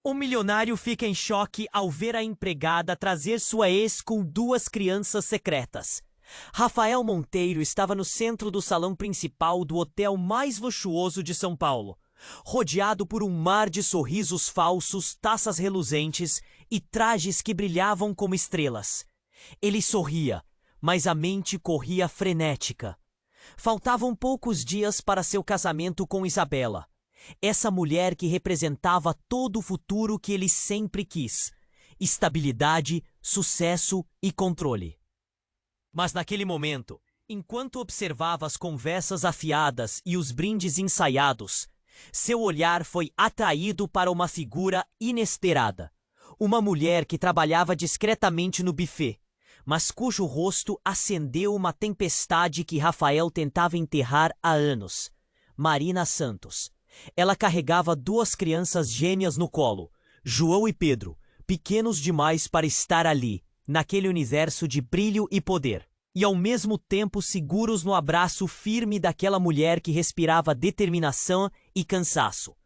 O milionário fica em choque ao ver a empregada trazer sua ex com duas crianças secretas. Rafael Monteiro estava no centro do salão principal do hotel mais luxuoso de São Paulo, rodeado por um mar de sorrisos falsos, taças reluzentes e trajes que brilhavam como estrelas. Ele sorria, mas a mente corria frenética. Faltavam poucos dias para seu casamento com Isabela. Essa mulher que representava todo o futuro que ele sempre quis: estabilidade, sucesso e controle. Mas naquele momento, enquanto observava as conversas afiadas e os brindes ensaiados, seu olhar foi atraído para uma figura inesperada. Uma mulher que trabalhava discretamente no buffet, mas cujo rosto acendeu uma tempestade que Rafael tentava enterrar há anos. Marina Santos. Ela carregava duas crianças gêmeas no colo, João e Pedro, pequenos demais para estar ali, naquele universo de brilho e poder, e ao mesmo tempo seguros no abraço firme daquela mulher que respirava determinação e cansaço.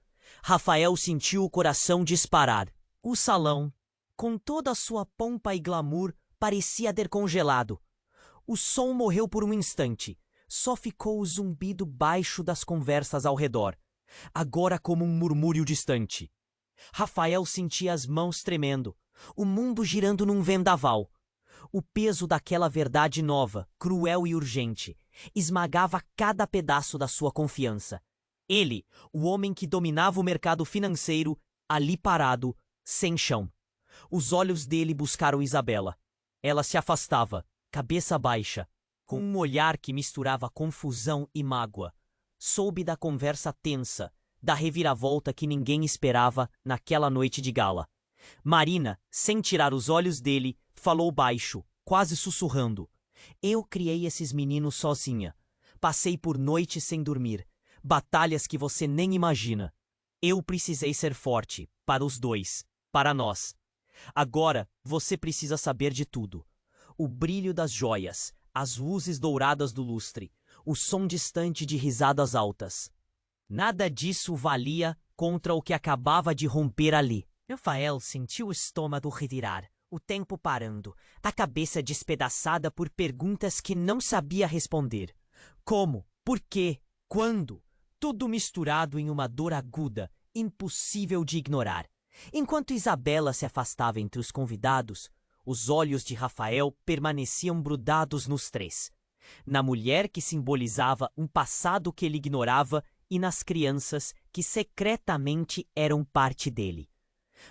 Rafael sentiu o coração disparar. O salão, com toda a sua pompa e glamour, parecia ter congelado. O som morreu por um instante. Só ficou o zumbido baixo das conversas ao redor, agora como um murmúrio distante. Rafael sentia as mãos tremendo, o mundo girando num vendaval. O peso daquela verdade nova, cruel e urgente, esmagava cada pedaço da sua confiança. Ele, o homem que dominava o mercado financeiro, ali parado, sem chão. Os olhos dele buscaram Isabela. Ela se afastava, cabeça baixa, com um olhar que misturava confusão e mágoa. Soube da conversa tensa, da reviravolta que ninguém esperava naquela noite de gala. Marina, sem tirar os olhos dele, falou baixo, quase sussurrando: "Eu criei esses meninos sozinha. Passei por noites sem dormir, batalhas que você nem imagina. Eu precisei ser forte, para os dois, para nós. Agora você precisa saber de tudo. O brilho das joias, as luzes douradas do lustre, o som distante de risadas altas. Nada disso valia contra o que acabava de romper ali." Rafael sentiu o estômago revirar, o tempo parando, a cabeça despedaçada por perguntas que não sabia responder. Como? Por quê? Quando? Tudo misturado em uma dor aguda, impossível de ignorar. Enquanto Isabela se afastava entre os convidados, os olhos de Rafael permaneciam grudados nos três. Na mulher que simbolizava um passado que ele ignorava e nas crianças que secretamente eram parte dele.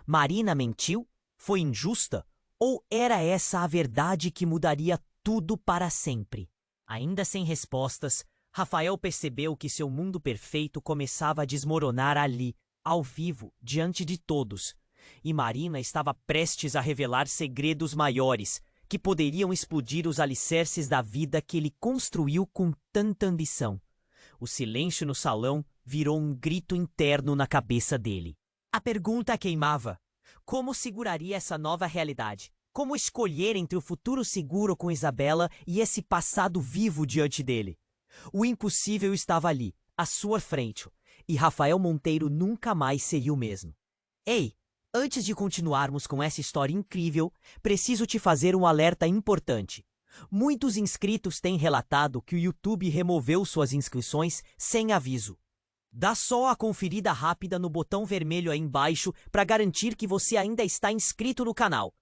Marina mentiu? Foi injusta? Ou era essa a verdade que mudaria tudo para sempre? Ainda sem respostas, Rafael percebeu que seu mundo perfeito começava a desmoronar ali, ao vivo, diante de todos. E Marina estava prestes a revelar segredos maiores, que poderiam explodir os alicerces da vida que ele construiu com tanta ambição. O silêncio no salão virou um grito interno na cabeça dele. A pergunta queimava: como seguraria essa nova realidade? Como escolher entre o futuro seguro com Isabela e esse passado vivo diante dele? O impossível estava ali, à sua frente, e Rafael Monteiro nunca mais seria o mesmo. Ei, antes de continuarmos com essa história incrível, preciso te fazer um alerta importante. Muitos inscritos têm relatado que o YouTube removeu suas inscrições sem aviso. Dá só a conferida rápida no botão vermelho aí embaixo para garantir que você ainda está inscrito no canal.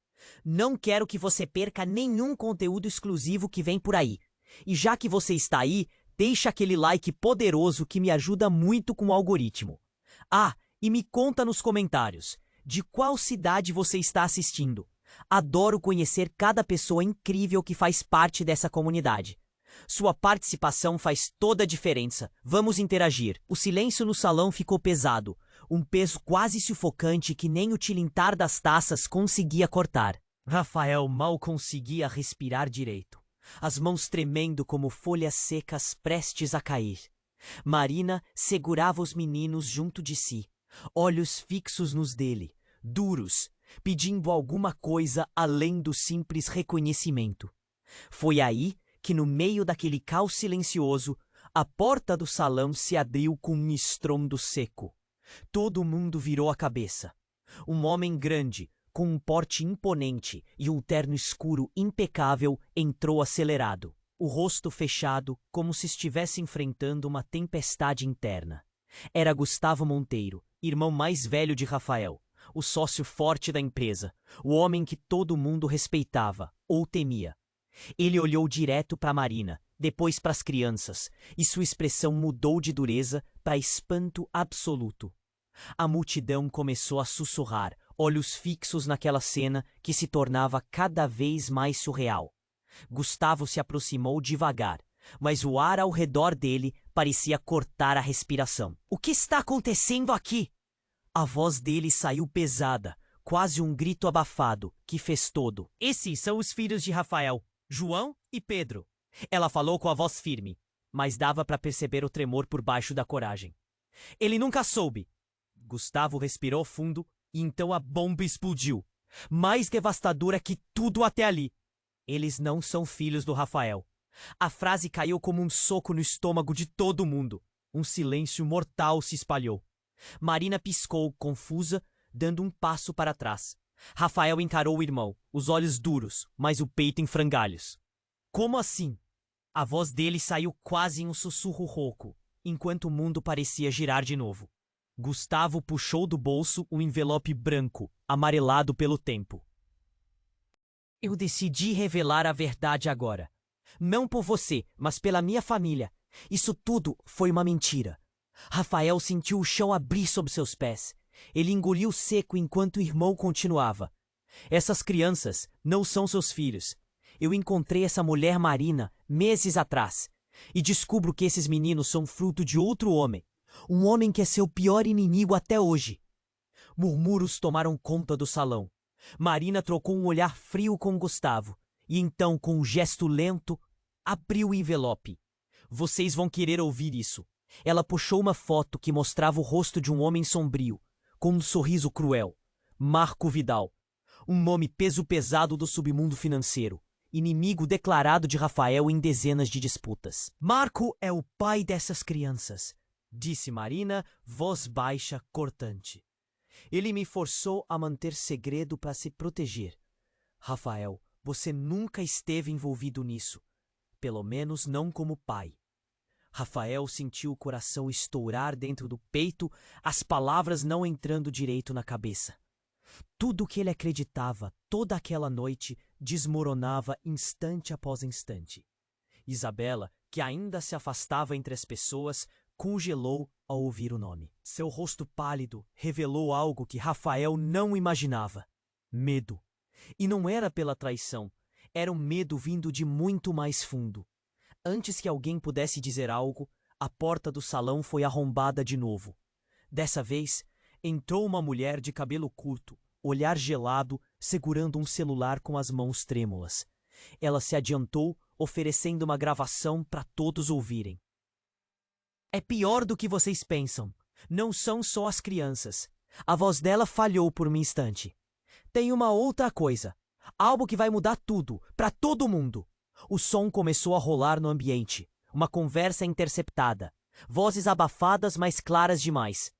Não quero que você perca nenhum conteúdo exclusivo que vem por aí. E já que você está aí, deixa aquele like poderoso que me ajuda muito com o algoritmo. Ah, e me conta nos comentários, de qual cidade você está assistindo? Adoro conhecer cada pessoa incrível que faz parte dessa comunidade. Sua participação faz toda a diferença. Vamos interagir. O silêncio no salão ficou pesado, um peso quase sufocante que nem o tilintar das taças conseguia cortar. Rafael mal conseguia respirar direito, as mãos tremendo como folhas secas prestes a cair. Marina segurava os meninos junto de si, olhos fixos nos dele, duros, pedindo alguma coisa além do simples reconhecimento. Foi aí que, no meio daquele caos silencioso, a porta do salão se abriu com um estrondo seco. Todo mundo virou a cabeça. Um homem grande, com um porte imponente e um terno escuro impecável, entrou acelerado, o rosto fechado, como se estivesse enfrentando uma tempestade interna. Era Gustavo Monteiro, irmão mais velho de Rafael, o sócio forte da empresa, o homem que todo mundo respeitava ou temia. Ele olhou direto para Marina, depois para as crianças, e sua expressão mudou de dureza para espanto absoluto. A multidão começou a sussurrar, olhos fixos naquela cena que se tornava cada vez mais surreal. Gustavo se aproximou devagar, mas o ar ao redor dele parecia cortar a respiração. "O que está acontecendo aqui?" A voz dele saiu pesada, quase um grito abafado, que fez todo. "Esses são os filhos de Rafael, João e Pedro." Ela falou com a voz firme, mas dava para perceber o tremor por baixo da coragem. "Ele nunca soube." Gustavo respirou fundo e então a bomba explodiu, mais devastadora que tudo até ali. "Eles não são filhos do Rafael." A frase caiu como um soco no estômago de todo mundo. Um silêncio mortal se espalhou. Marina piscou, confusa, dando um passo para trás. Rafael encarou o irmão, os olhos duros, mas o peito em frangalhos. "Como assim?" A voz dele saiu quase em um sussurro rouco, enquanto o mundo parecia girar de novo. Gustavo puxou do bolso um envelope branco, amarelado pelo tempo. "Eu decidi revelar a verdade agora. Não por você, mas pela minha família. Isso tudo foi uma mentira." Rafael sentiu o chão abrir sob seus pés. Ele engoliu seco enquanto o irmão continuava. "Essas crianças não são seus filhos. Eu encontrei essa mulher Marina meses atrás e descubro que esses meninos são fruto de outro homem. Um homem que é seu pior inimigo até hoje." Murmúrios tomaram conta do salão. Marina trocou um olhar frio com Gustavo e então, com um gesto lento, abriu o envelope. "Vocês vão querer ouvir isso." Ela puxou uma foto que mostrava o rosto de um homem sombrio, com um sorriso cruel. Marco Vidal. Um nome peso pesado do submundo financeiro. Inimigo declarado de Rafael em dezenas de disputas. "Marco é o pai dessas crianças", disse Marina, voz baixa, cortante. "Ele me forçou a manter segredo para se proteger. Rafael, você nunca esteve envolvido nisso. Pelo menos não como pai." Rafael sentiu o coração estourar dentro do peito, as palavras não entrando direito na cabeça. Tudo o que ele acreditava toda aquela noite desmoronava instante após instante. Isabela, que ainda se afastava entre as pessoas, congelou ao ouvir o nome. Seu rosto pálido revelou algo que Rafael não imaginava: medo. E não era pela traição, era um medo vindo de muito mais fundo. Antes que alguém pudesse dizer algo, a porta do salão foi arrombada de novo. Dessa vez, entrou uma mulher de cabelo curto, olhar gelado, segurando um celular com as mãos trêmulas. Ela se adiantou, oferecendo uma gravação para todos ouvirem. "É pior do que vocês pensam. Não são só as crianças." A voz dela falhou por um instante. "Tem uma outra coisa. Algo que vai mudar tudo, para todo mundo." O som começou a rolar no ambiente. Uma conversa interceptada. Vozes abafadas, mas claras demais.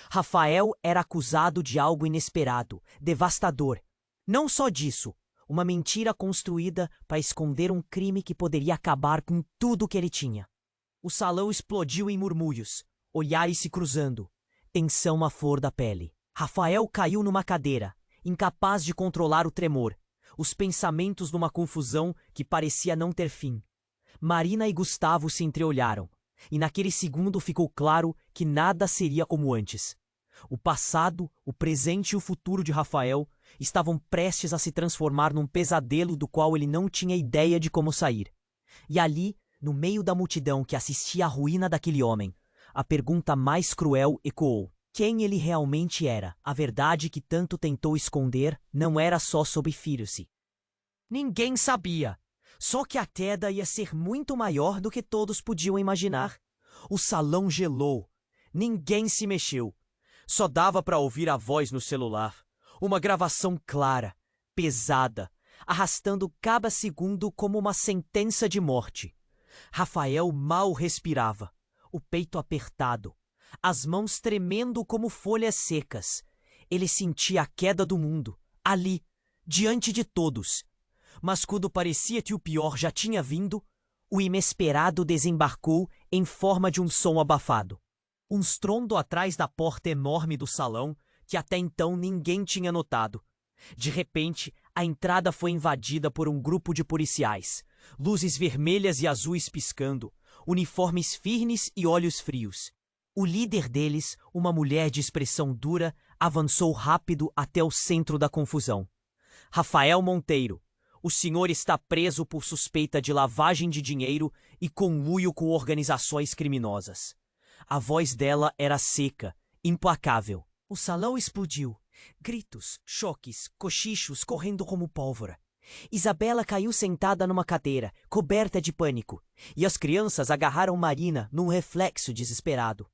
Rafael era acusado de algo inesperado, devastador. Não só disso, uma mentira construída para esconder um crime que poderia acabar com tudo que ele tinha. O salão explodiu em murmúrios, olhares se cruzando, tensão à flor da pele. Rafael caiu numa cadeira, incapaz de controlar o tremor, os pensamentos numa confusão que parecia não ter fim. Marina e Gustavo se entreolharam, e naquele segundo ficou claro que nada seria como antes. O passado, o presente e o futuro de Rafael estavam prestes a se transformar num pesadelo do qual ele não tinha ideia de como sair. E ali, no meio da multidão que assistia à ruína daquele homem, a pergunta mais cruel ecoou: quem ele realmente era? A verdade que tanto tentou esconder não era só sobre Firuze. Ninguém sabia. Só que a queda ia ser muito maior do que todos podiam imaginar. O salão gelou. Ninguém se mexeu. Só dava para ouvir a voz no celular. Uma gravação clara, pesada, arrastando cada segundo como uma sentença de morte. Rafael mal respirava, o peito apertado, as mãos tremendo como folhas secas. Ele sentia a queda do mundo, ali, diante de todos. Mas quando parecia que o pior já tinha vindo, o inesperado desembarcou em forma de um som abafado. Um estrondo atrás da porta enorme do salão que até então ninguém tinha notado. De repente, a entrada foi invadida por um grupo de policiais, luzes vermelhas e azuis piscando, uniformes firmes e olhos frios. O líder deles, uma mulher de expressão dura, avançou rápido até o centro da confusão. Rafael Monteiro, o senhor está preso por suspeita de lavagem de dinheiro e conluio com organizações criminosas. A voz dela era seca, implacável. O salão explodiu. Gritos, choques, cochichos correndo como pólvora. Isabela caiu sentada numa cadeira, coberta de pânico, e as crianças agarraram Marina num reflexo desesperado.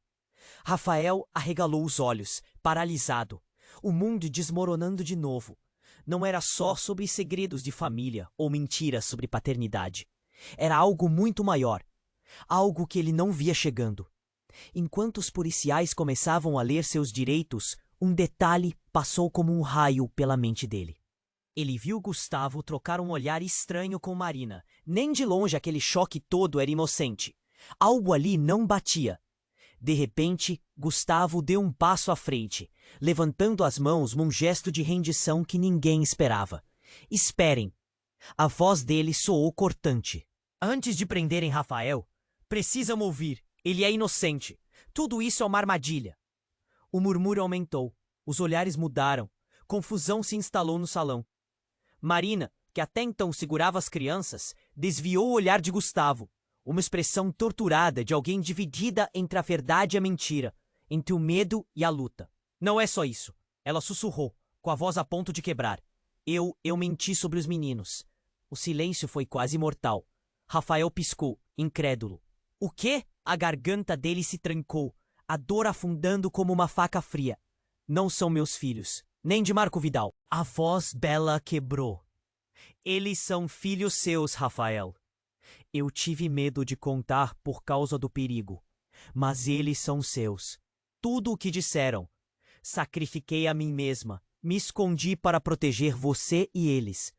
Rafael arregalou os olhos, paralisado, o mundo desmoronando de novo. Não era só sobre segredos de família ou mentiras sobre paternidade. Era algo muito maior, algo que ele não via chegando. Enquanto os policiais começavam a ler seus direitos, um detalhe passou como um raio pela mente dele. Ele viu Gustavo trocar um olhar estranho com Marina. Nem de longe aquele choque todo era inocente. Algo ali não batia. De repente, Gustavo deu um passo à frente, levantando as mãos num gesto de rendição que ninguém esperava. Esperem! A voz dele soou cortante. Antes de prenderem Rafael, precisam ouvir. Ele é inocente. Tudo isso é uma armadilha. O murmúrio aumentou. Os olhares mudaram. Confusão se instalou no salão. Marina, que até então segurava as crianças, desviou o olhar de Gustavo. Uma expressão torturada de alguém dividida entre a verdade e a mentira, entre o medo e a luta. Não é só isso. Ela sussurrou, com a voz a ponto de quebrar. Eu menti sobre os meninos. O silêncio foi quase mortal. Rafael piscou, incrédulo. O quê? A garganta dele se trancou, a dor afundando como uma faca fria. Não são meus filhos, nem de Marco Vidal. A voz bela quebrou. Eles são filhos seus, Rafael. Eu tive medo de contar por causa do perigo, mas eles são seus. Tudo o que disseram. Sacrifiquei a mim mesma, me escondi para proteger você e eles.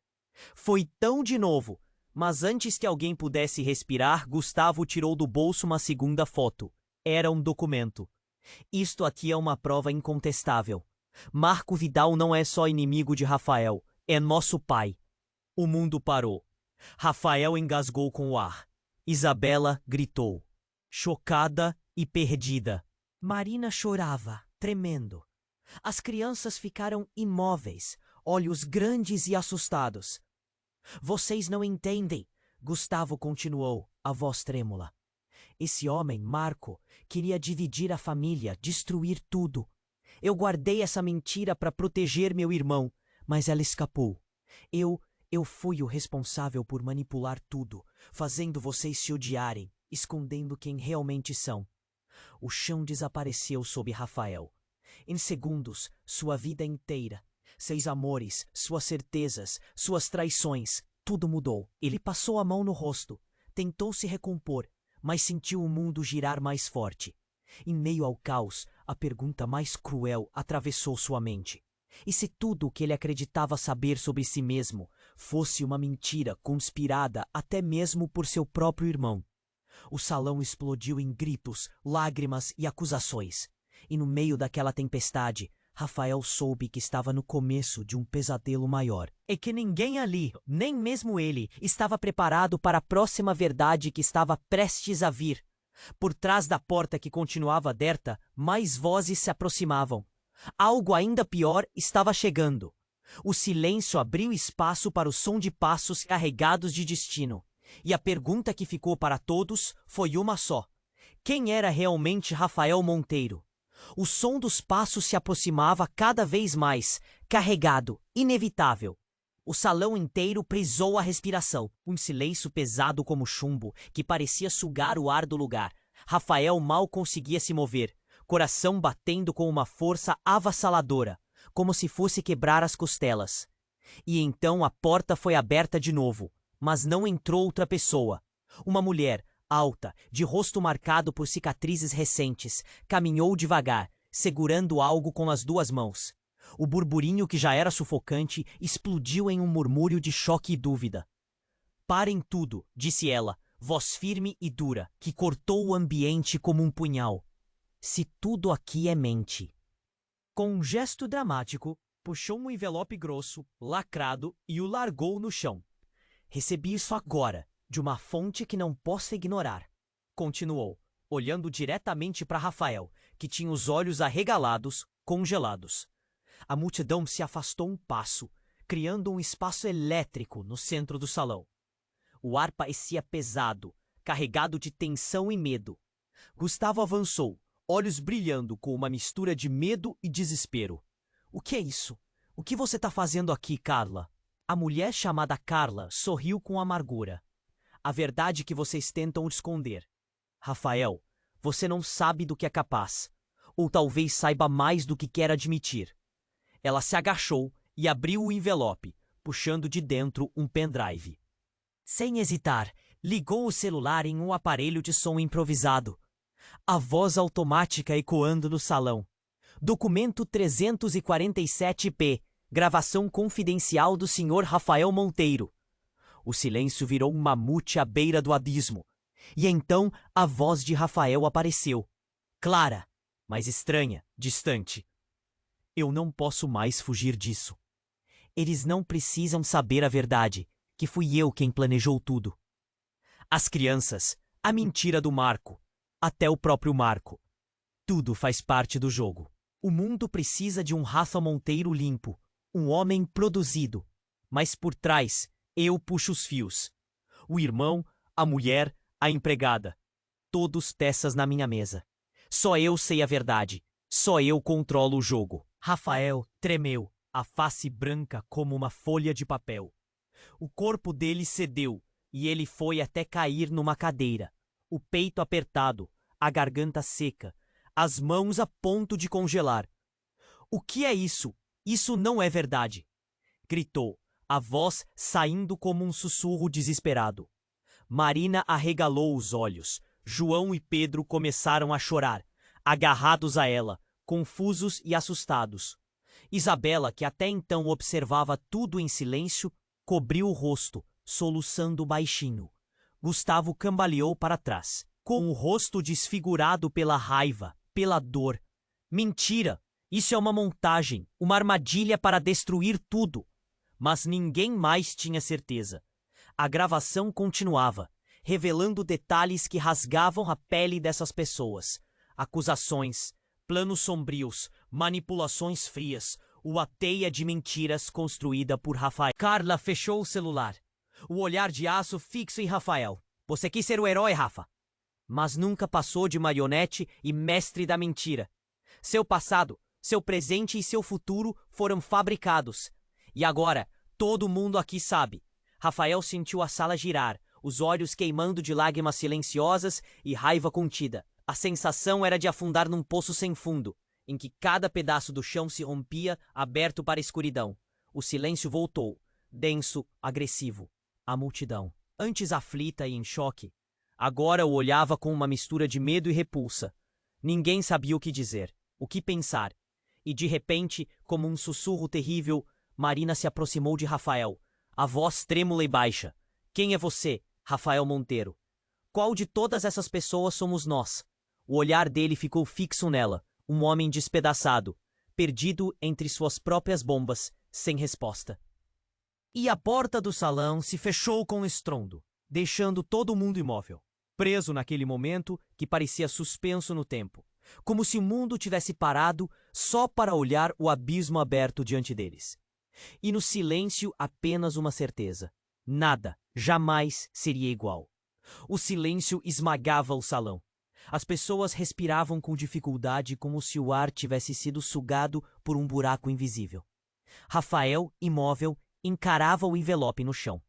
Foi tão de novo, mas antes que alguém pudesse respirar, Gustavo tirou do bolso uma segunda foto. Era um documento. Isto aqui é uma prova incontestável. Marco Vidal não é só inimigo de Rafael, é nosso pai. O mundo parou. Rafael engasgou com o ar. Isabela gritou, chocada e perdida. Marina chorava, tremendo. As crianças ficaram imóveis, olhos grandes e assustados. Vocês não entendem, Gustavo continuou, a voz trêmula. Esse homem, Marco, queria dividir a família, destruir tudo. Eu guardei essa mentira para proteger meu irmão, mas ela escapou. Eu fui o responsável por manipular tudo, fazendo vocês se odiarem, escondendo quem realmente são. O chão desapareceu sob Rafael. Em segundos, sua vida inteira, seus amores, suas certezas, suas traições, tudo mudou. Ele passou a mão no rosto, tentou se recompor, mas sentiu o mundo girar mais forte. Em meio ao caos, a pergunta mais cruel atravessou sua mente. E se tudo o que ele acreditava saber sobre si mesmo fosse uma mentira conspirada até mesmo por seu próprio irmão? O salão explodiu em gritos, lágrimas e acusações. E no meio daquela tempestade, Rafael soube que estava no começo de um pesadelo maior. E que ninguém ali, nem mesmo ele, estava preparado para a próxima verdade que estava prestes a vir. Por trás da porta que continuava aberta, mais vozes se aproximavam. Algo ainda pior estava chegando. O silêncio abriu espaço para o som de passos carregados de destino. E a pergunta que ficou para todos foi uma só. Quem era realmente Rafael Monteiro? O som dos passos se aproximava cada vez mais, carregado, inevitável. O salão inteiro prisou a respiração, um silêncio pesado como chumbo, que parecia sugar o ar do lugar. Rafael mal conseguia se mover, coração batendo com uma força avassaladora, como se fosse quebrar as costelas. E então a porta foi aberta de novo, mas não entrou outra pessoa. Uma mulher, alta, de rosto marcado por cicatrizes recentes, caminhou devagar, segurando algo com as duas mãos. O burburinho, que já era sufocante, explodiu em um murmúrio de choque e dúvida. "Parem tudo", disse ela, voz firme e dura, que cortou o ambiente como um punhal. "Se tudo aqui é mente." Com um gesto dramático, puxou um envelope grosso, lacrado, e o largou no chão. "Recebi isso agora, de uma fonte que não posso ignorar", continuou, olhando diretamente para Rafael, que tinha os olhos arregalados, congelados. A multidão se afastou um passo, criando um espaço elétrico no centro do salão. O ar parecia pesado, carregado de tensão e medo. Gustavo avançou, olhos brilhando com uma mistura de medo e desespero. "O que é isso? O que você está fazendo aqui, Carla?" A mulher chamada Carla sorriu com amargura. "A verdade que vocês tentam esconder. Rafael, você não sabe do que é capaz. Ou talvez saiba mais do que quer admitir." Ela se agachou e abriu o envelope, puxando de dentro um pendrive. Sem hesitar, ligou o celular em um aparelho de som improvisado. A voz automática ecoando no salão. "Documento 347P. Gravação confidencial do Sr. Rafael Monteiro." O silêncio virou um mamute à beira do abismo. E então a voz de Rafael apareceu. Clara, mas estranha, distante. "Eu não posso mais fugir disso. Eles não precisam saber a verdade, que fui eu quem planejou tudo. As crianças, a mentira do Marco, até o próprio Marco. Tudo faz parte do jogo. O mundo precisa de um Rafa Monteiro limpo, um homem produzido. Mas por trás, eu puxo os fios. O irmão, a mulher, a empregada. Todos peças na minha mesa. Só eu sei a verdade. Só eu controlo o jogo." Rafael tremeu, a face branca como uma folha de papel. O corpo dele cedeu e ele foi até cair numa cadeira, o peito apertado, a garganta seca, as mãos a ponto de congelar. "O que é isso? Isso não é verdade!" gritou, a voz saindo como um sussurro desesperado. Marina arregalou os olhos. João e Pedro começaram a chorar, agarrados a ela, confusos e assustados. Isabela, que até então observava tudo em silêncio, cobriu o rosto, soluçando baixinho. Gustavo cambaleou para trás, com o rosto desfigurado pela raiva, pela dor. "Mentira! Isso é uma montagem, uma armadilha para destruir tudo." Mas ninguém mais tinha certeza. A gravação continuava, revelando detalhes que rasgavam a pele dessas pessoas. Acusações, planos sombrios, manipulações frias, uma teia de mentiras construída por Rafael. Carla fechou o celular, o olhar de aço fixo em Rafael. "Você quis ser o herói, Rafa, mas nunca passou de marionete e mestre da mentira. Seu passado, seu presente e seu futuro foram fabricados. E agora, todo mundo aqui sabe." Rafael sentiu a sala girar, os olhos queimando de lágrimas silenciosas e raiva contida. A sensação era de afundar num poço sem fundo, em que cada pedaço do chão se rompia, aberto para a escuridão. O silêncio voltou, denso, agressivo. A multidão, antes aflita e em choque, agora o olhava com uma mistura de medo e repulsa. Ninguém sabia o que dizer, o que pensar. E de repente, como um sussurro terrível, Marina se aproximou de Rafael, a voz trêmula e baixa. "Quem é você, Rafael Monteiro? Qual de todas essas pessoas somos nós?" O olhar dele ficou fixo nela, um homem despedaçado, perdido entre suas próprias bombas, sem resposta. E a porta do salão se fechou com estrondo, deixando todo mundo imóvel, preso naquele momento que parecia suspenso no tempo, como se o mundo tivesse parado só para olhar o abismo aberto diante deles. E no silêncio apenas uma certeza: nada, jamais seria igual. O silêncio esmagava o salão. As pessoas respiravam com dificuldade, como se o ar tivesse sido sugado por um buraco invisível. Rafael, imóvel, encarava o envelope no chão.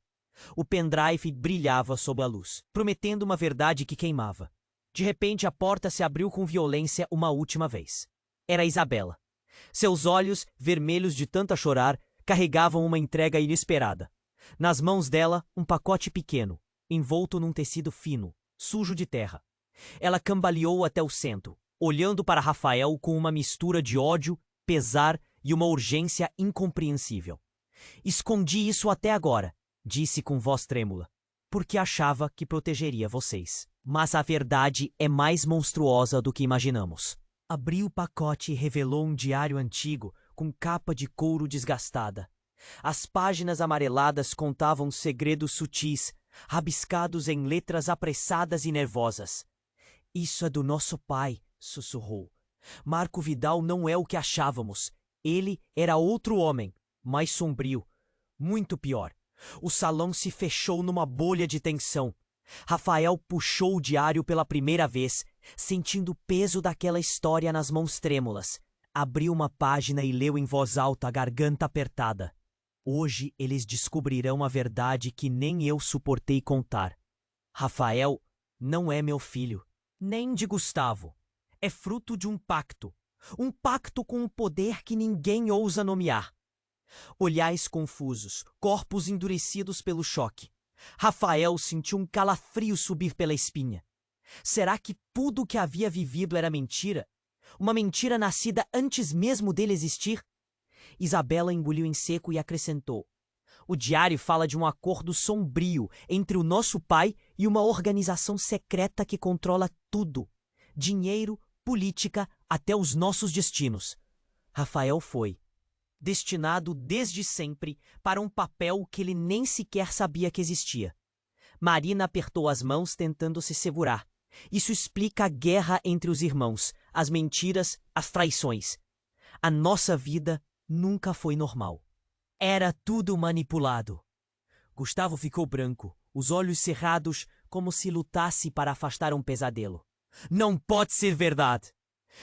O pendrive brilhava sob a luz, prometendo uma verdade que queimava. De repente, a porta se abriu com violência uma última vez. Era Isabela. Seus olhos, vermelhos de tanto chorar, carregavam uma entrega inesperada. Nas mãos dela, um pacote pequeno, envolto num tecido fino, sujo de terra. Ela cambaleou até o centro, olhando para Rafael com uma mistura de ódio, pesar e uma urgência incompreensível. Escondi isso até agora, disse com voz trêmula, porque achava que protegeria vocês. Mas a verdade é mais monstruosa do que imaginamos. Abriu o pacote e revelou um diário antigo com capa de couro desgastada. As páginas amareladas contavam segredos sutis, rabiscados em letras apressadas e nervosas. Isso é do nosso pai, sussurrou. Marco Vidal não é o que achávamos. Ele era outro homem, mais sombrio, muito pior. O salão se fechou numa bolha de tensão. Rafael puxou o diário pela primeira vez, sentindo o peso daquela história nas mãos trêmulas. Abriu uma página e leu em voz alta, a garganta apertada. Hoje eles descobrirão a verdade que nem eu suportei contar. Rafael não é meu filho, nem de Gustavo. É fruto de um pacto com um poder que ninguém ousa nomear. Olhares confusos, corpos endurecidos pelo choque. Rafael sentiu um calafrio subir pela espinha. Será que tudo o que havia vivido era mentira? Uma mentira nascida antes mesmo dele existir? Isabela engoliu em seco e acrescentou. O diário fala de um acordo sombrio entre o nosso pai e uma organização secreta que controla tudo. Dinheiro, política, até os nossos destinos. Rafael foi destinado desde sempre para um papel que ele nem sequer sabia que existia. Marina apertou as mãos tentando se segurar. Isso explica a guerra entre os irmãos, as mentiras, as traições. A nossa vida nunca foi normal. Era tudo manipulado. Gustavo ficou branco, os olhos cerrados como se lutasse para afastar um pesadelo. Não pode ser verdade!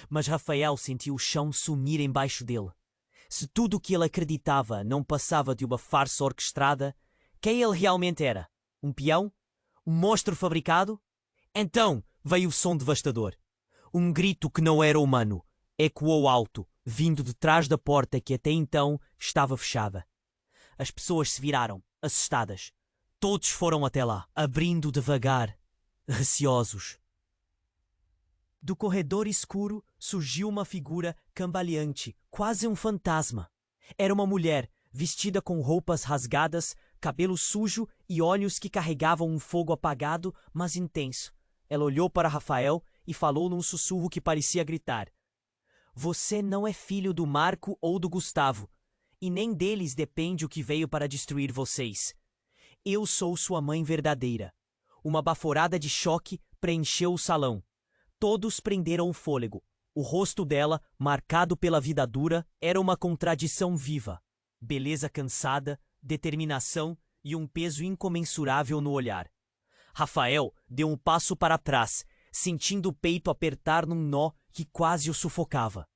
Mas Rafael sentiu o chão sumir embaixo dele. Se tudo o que ele acreditava não passava de uma farsa orquestrada, quem ele realmente era? Um peão? Um monstro fabricado? Então veio o som devastador. Um grito que não era humano ecoou alto, vindo de trás da porta que até então estava fechada. As pessoas se viraram, assustadas. Todos foram até lá, abrindo devagar, receosos. Do corredor escuro surgiu uma figura cambaleante, quase um fantasma. Era uma mulher, vestida com roupas rasgadas, cabelo sujo e olhos que carregavam um fogo apagado, mas intenso. Ela olhou para Rafael e falou num sussurro que parecia gritar. Você não é filho do Marco ou do Gustavo, e nem deles depende o que veio para destruir vocês. Eu sou sua mãe verdadeira. Uma baforada de choque preencheu o salão. Todos prenderam o fôlego. O rosto dela, marcado pela vida dura, era uma contradição viva. Beleza cansada, determinação e um peso incomensurável no olhar. Rafael deu um passo para trás, sentindo o peito apertar num nó que quase o sufocava.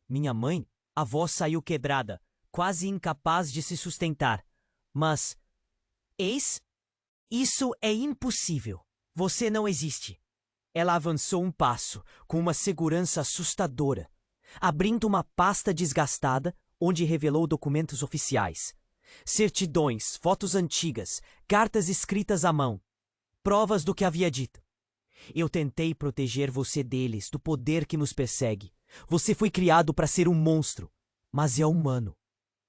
Minha mãe? A voz saiu quebrada, quase incapaz de se sustentar. Mas... Eis? Isso é impossível. Você não existe. Ela avançou um passo, com uma segurança assustadora, abrindo uma pasta desgastada, onde revelou documentos oficiais. Certidões, fotos antigas, cartas escritas à mão. Provas do que havia dito. Eu tentei proteger você deles, do poder que nos persegue. Você foi criado para ser um monstro, mas é humano.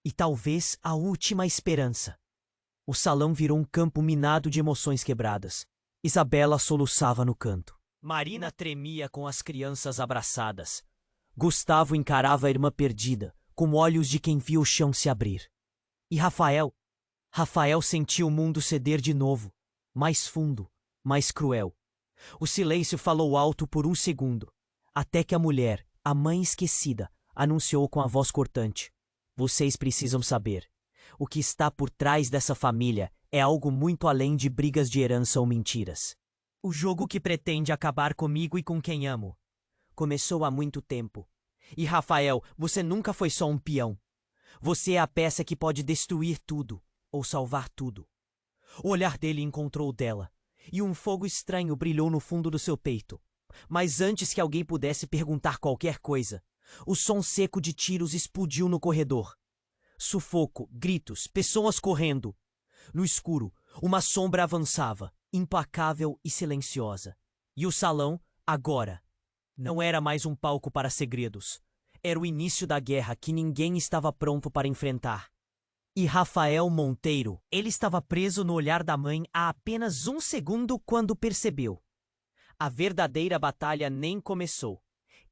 E talvez a última esperança. O salão virou um campo minado de emoções quebradas. Isabela soluçava no canto. Marina tremia com as crianças abraçadas. Gustavo encarava a irmã perdida, com olhos de quem viu o chão se abrir. E Rafael? Rafael sentiu o mundo ceder de novo, mais fundo, mais cruel. O silêncio falou alto por um segundo, até que a mulher, a mãe esquecida, anunciou com a voz cortante. Vocês precisam saber. O que está por trás dessa família é algo muito além de brigas de herança ou mentiras. O jogo que pretende acabar comigo e com quem amo. Começou há muito tempo. E Rafael, você nunca foi só um peão. Você é a peça que pode destruir tudo, ou salvar tudo. O olhar dele encontrou o dela, e um fogo estranho brilhou no fundo do seu peito. Mas antes que alguém pudesse perguntar qualquer coisa, o som seco de tiros explodiu no corredor. Sufoco, gritos, pessoas correndo. No escuro, uma sombra avançava, implacável e silenciosa. E o salão, agora, não era mais um palco para segredos. Era o início da guerra que ninguém estava pronto para enfrentar. E Rafael Monteiro, ele estava preso no olhar da mãe há apenas um segundo quando percebeu. A verdadeira batalha nem começou.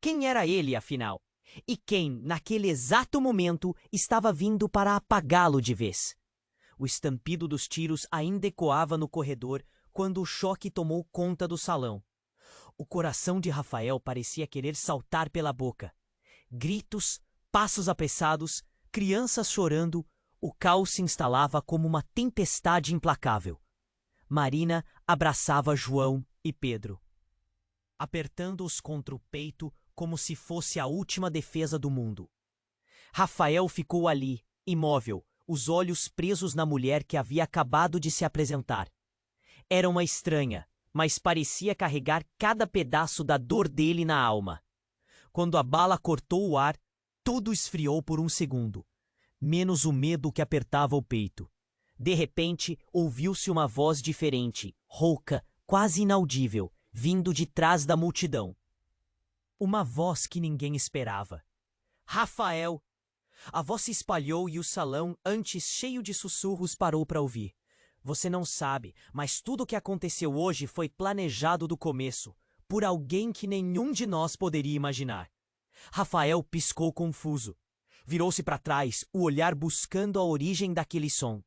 Quem era ele, afinal? E quem, naquele exato momento, estava vindo para apagá-lo de vez? O estampido dos tiros ainda ecoava no corredor quando o choque tomou conta do salão. O coração de Rafael parecia querer saltar pela boca. Gritos, passos apressados, crianças chorando, o caos se instalava como uma tempestade implacável. Marina abraçava João e Pedro, apertando-os contra o peito como se fosse a última defesa do mundo. Rafael ficou ali, imóvel, os olhos presos na mulher que havia acabado de se apresentar. Era uma estranha, mas parecia carregar cada pedaço da dor dele na alma. Quando a bala cortou o ar, tudo esfriou por um segundo, menos o medo que apertava o peito. De repente, ouviu-se uma voz diferente, rouca, quase inaudível, vindo de trás da multidão. Uma voz que ninguém esperava. Rafael! A voz se espalhou e o salão, antes cheio de sussurros, parou para ouvir. Você não sabe, mas tudo o que aconteceu hoje foi planejado do começo, por alguém que nenhum de nós poderia imaginar. Rafael piscou confuso. Virou-se para trás, o olhar buscando a origem daquele som.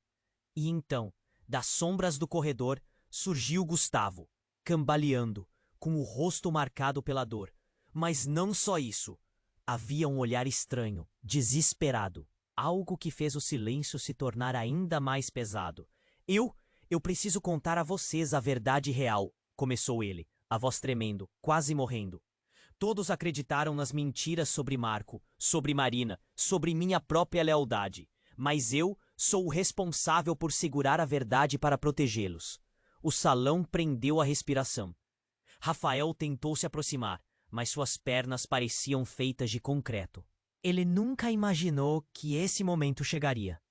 E então, das sombras do corredor, surgiu Gustavo, cambaleando, com o rosto marcado pela dor. Mas não só isso. Havia um olhar estranho, desesperado, algo que fez o silêncio se tornar ainda mais pesado. Eu preciso contar a vocês a verdade real, começou ele, a voz tremendo, quase morrendo. Todos acreditaram nas mentiras sobre Marco, sobre Marina, sobre minha própria lealdade. Mas eu sou o responsável por segurar a verdade para protegê-los. O salão prendeu a respiração. Rafael tentou se aproximar, mas suas pernas pareciam feitas de concreto. Ele nunca imaginou que esse momento chegaria.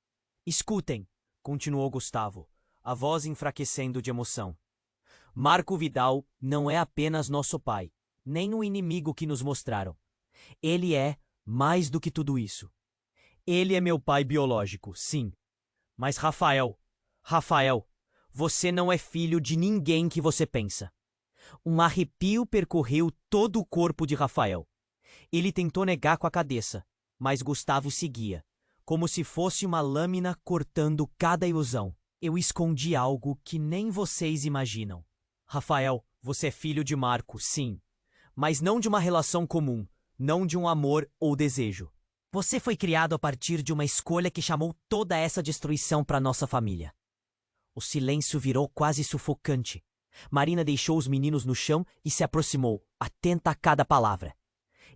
Escutem, continuou Gustavo, a voz enfraquecendo de emoção. Marco Vidal não é apenas nosso pai, nem o inimigo que nos mostraram. Ele é mais do que tudo isso. Ele é meu pai biológico, sim. Mas Rafael, você não é filho de ninguém que você pensa. Um arrepio percorreu todo o corpo de Rafael. Ele tentou negar com a cabeça, mas Gustavo seguia, como se fosse uma lâmina cortando cada ilusão. Eu escondi algo que nem vocês imaginam. Rafael, você é filho de Marco, sim. Mas não de uma relação comum, não de um amor ou desejo. Você foi criado a partir de uma escolha que chamou toda essa destruição para nossa família. O silêncio virou quase sufocante. Marina deixou os meninos no chão e se aproximou, atenta a cada palavra.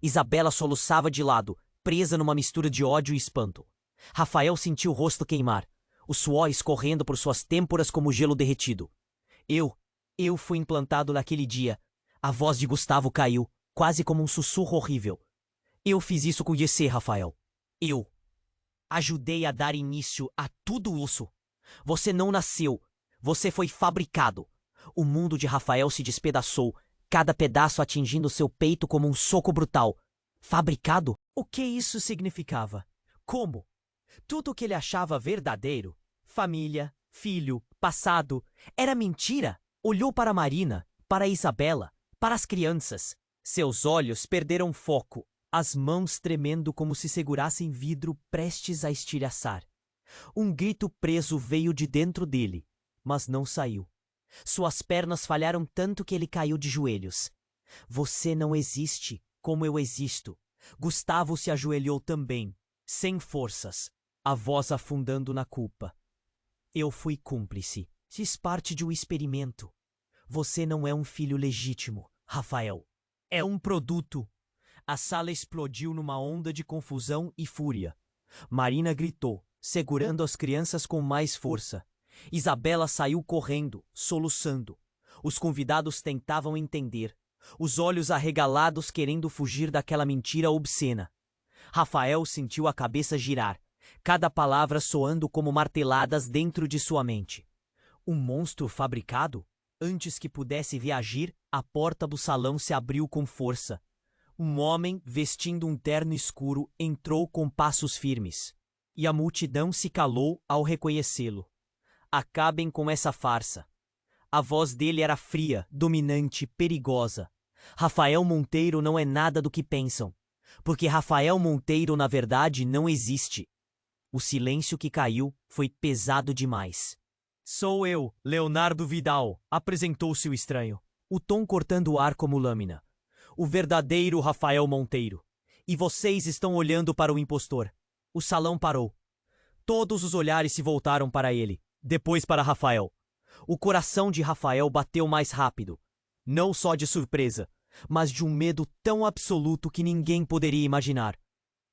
Isabela soluçava de lado, presa numa mistura de ódio e espanto. Rafael sentiu o rosto queimar, o suor escorrendo por suas têmporas como gelo derretido. Eu fui implantado naquele dia. A voz de Gustavo caiu, quase como um sussurro horrível. Eu fiz isso com você, Rafael. Eu ajudei a dar início a tudo isso. Você não nasceu. Você foi fabricado. O mundo de Rafael se despedaçou, cada pedaço atingindo seu peito como um soco brutal. Fabricado? O que isso significava? Como? Tudo o que ele achava verdadeiro, família, filho, passado, era mentira. Olhou para Marina, para Isabela, para as crianças. Seus olhos perderam foco, as mãos tremendo como se segurassem vidro prestes a estilhaçar. Um grito preso veio de dentro dele, mas não saiu. Suas pernas falharam tanto que ele caiu de joelhos. Você não existe como eu existo. Gustavo se ajoelhou também, sem forças, a voz afundando na culpa. Eu fui cúmplice. Fiz parte de um experimento. Você não é um filho legítimo, Rafael. É um produto. A sala explodiu numa onda de confusão e fúria. Marina gritou, segurando as crianças com mais força. Isabela saiu correndo, soluçando. Os convidados tentavam entender, os olhos arregalados querendo fugir daquela mentira obscena. Rafael sentiu a cabeça girar, cada palavra soando como marteladas dentro de sua mente. Um monstro fabricado? Antes que pudesse reagir, a porta do salão se abriu com força. Um homem, vestindo um terno escuro, entrou com passos firmes. E a multidão se calou ao reconhecê-lo. Acabem com essa farsa. A voz dele era fria, dominante, perigosa. Rafael Monteiro não é nada do que pensam, porque Rafael Monteiro, na verdade, não existe. O silêncio que caiu foi pesado demais. Sou eu, Leonardo Vidal, apresentou-se o estranho, o tom cortando o ar como lâmina. O verdadeiro Rafael Monteiro. E vocês estão olhando para o impostor. O salão parou. Todos os olhares se voltaram para ele, depois para Rafael. O coração de Rafael bateu mais rápido, não só de surpresa, mas de um medo tão absoluto que ninguém poderia imaginar.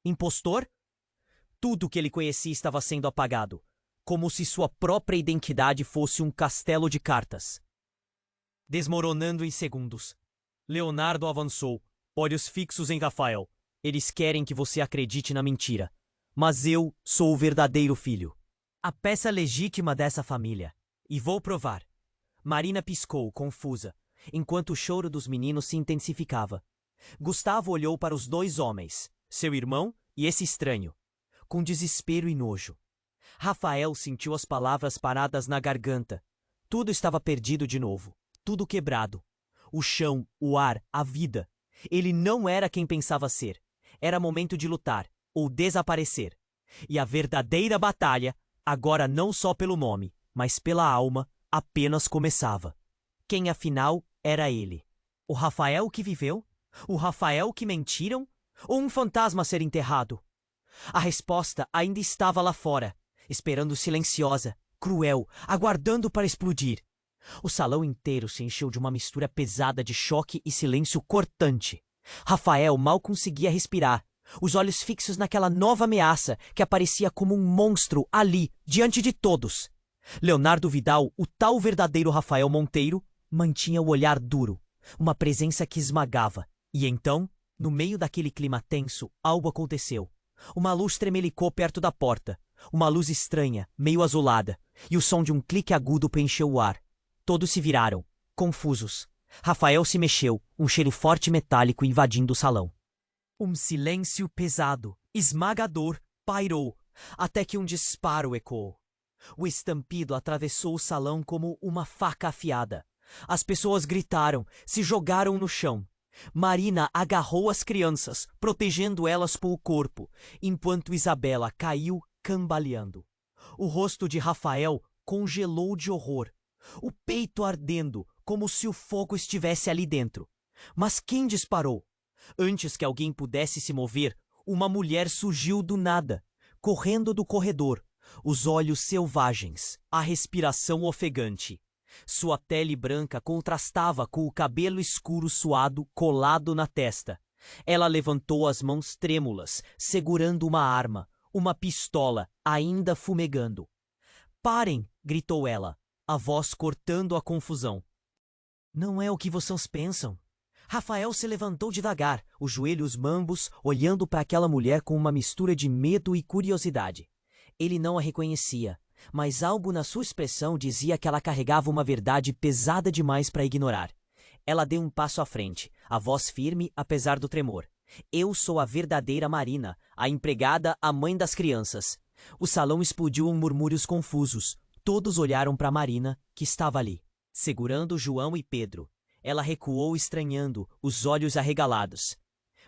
Impostor? Tudo que ele conhecia estava sendo apagado, como se sua própria identidade fosse um castelo de cartas. Desmoronando em segundos, Leonardo avançou, olhos fixos em Rafael. Eles querem que você acredite na mentira, mas eu sou o verdadeiro filho. A peça legítima dessa família. E vou provar. Marina piscou, confusa, enquanto o choro dos meninos se intensificava. Gustavo olhou para os dois homens, seu irmão e esse estranho, com desespero e nojo. Rafael sentiu as palavras paradas na garganta. Tudo estava perdido de novo, tudo quebrado. O chão, o ar, a vida. Ele não era quem pensava ser. Era momento de lutar, ou desaparecer. E a verdadeira batalha, agora não só pelo nome, mas pela alma, apenas começava. Quem afinal era ele? O Rafael que viveu? O Rafael que mentiram? Ou um fantasma a ser enterrado? A resposta ainda estava lá fora, esperando silenciosa, cruel, aguardando para explodir. O salão inteiro se encheu de uma mistura pesada de choque e silêncio cortante. Rafael mal conseguia respirar, os olhos fixos naquela nova ameaça que aparecia como um monstro ali, diante de todos. Leonardo Vidal, o tal verdadeiro Rafael Monteiro, mantinha o olhar duro, uma presença que esmagava. E então, no meio daquele clima tenso, algo aconteceu. Uma luz tremelicou perto da porta, uma luz estranha, meio azulada, e o som de um clique agudo preencheu o ar. Todos se viraram, confusos. Rafael se mexeu, um cheiro forte metálico invadindo o salão. Um silêncio pesado, esmagador, pairou, até que um disparo ecoou. O estampido atravessou o salão como uma faca afiada. As pessoas gritaram, se jogaram no chão. Marina agarrou as crianças, protegendo elas pelo corpo, enquanto Isabela caiu cambaleando. O rosto de Rafael congelou de horror, o peito ardendo, como se o fogo estivesse ali dentro. Mas quem disparou? Antes que alguém pudesse se mover, uma mulher surgiu do nada, correndo do corredor, os olhos selvagens, a respiração ofegante. Sua pele branca contrastava com o cabelo escuro suado colado na testa. Ela levantou as mãos trêmulas, segurando uma arma, uma pistola, ainda fumegando. "Parem!" gritou ela, a voz cortando a confusão. "Não é o que vocês pensam." Rafael se levantou devagar, os joelhos mambos, olhando para aquela mulher com uma mistura de medo e curiosidade. Ele não a reconhecia, mas algo na sua expressão dizia que ela carregava uma verdade pesada demais para ignorar. Ela deu um passo à frente, a voz firme apesar do tremor. "Eu sou a verdadeira Marina, a empregada, a mãe das crianças." O salão explodiu em murmúrios confusos. Todos olharam para Marina, que estava ali, segurando João e Pedro. Ela recuou estranhando, os olhos arregalados.